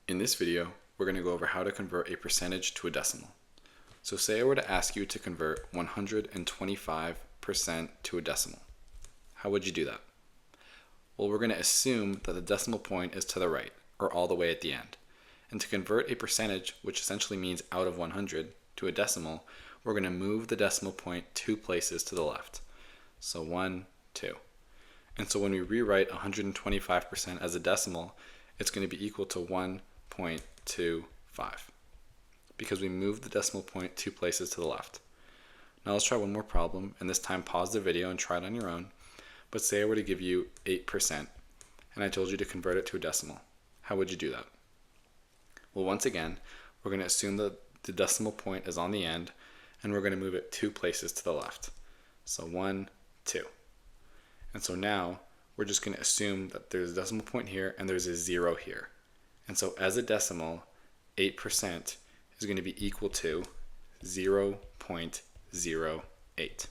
In this video, we're going to go over how to convert a percentage to a decimal. So say I were to ask you to convert 125% to a decimal. How would you do that? Well, we're going to assume that the decimal point is to the right, or all the way at the end. And to convert a percentage, which essentially means out of 100, to a decimal, we're going to move the decimal point 2 places to the left. So 1, 2. And so when we rewrite 125% as a decimal, it's going to be equal to 1.25 because we moved the decimal point 2 places to the left. Now let's try one more problem, and this time pause the video and try it on your own. But say I were to give you 8% and I told you to convert it to a decimal. How would you do that? Well, once again, we're going to assume that the decimal point is on the end and we're going to move it 2 places to the left. So 1, 2. And so now we're just going to assume that there's a decimal point here and there's a 0 here. And so as a decimal, 8% is going to be equal to 0.08.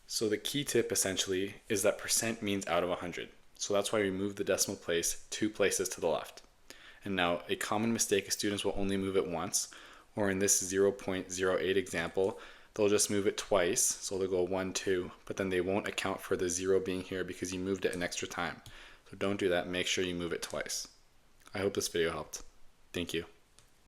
So the key tip essentially is that percent means out of 100. So that's why we move the decimal place 2 places to the left. And now a common mistake is students will only move it once, or in this 0.08 example, they'll just move it twice. So they'll go 1, 2, but then they won't account for the 0 being here because you moved it an extra time. So don't do that. Make sure you move it twice. I hope this video helped. Thank you.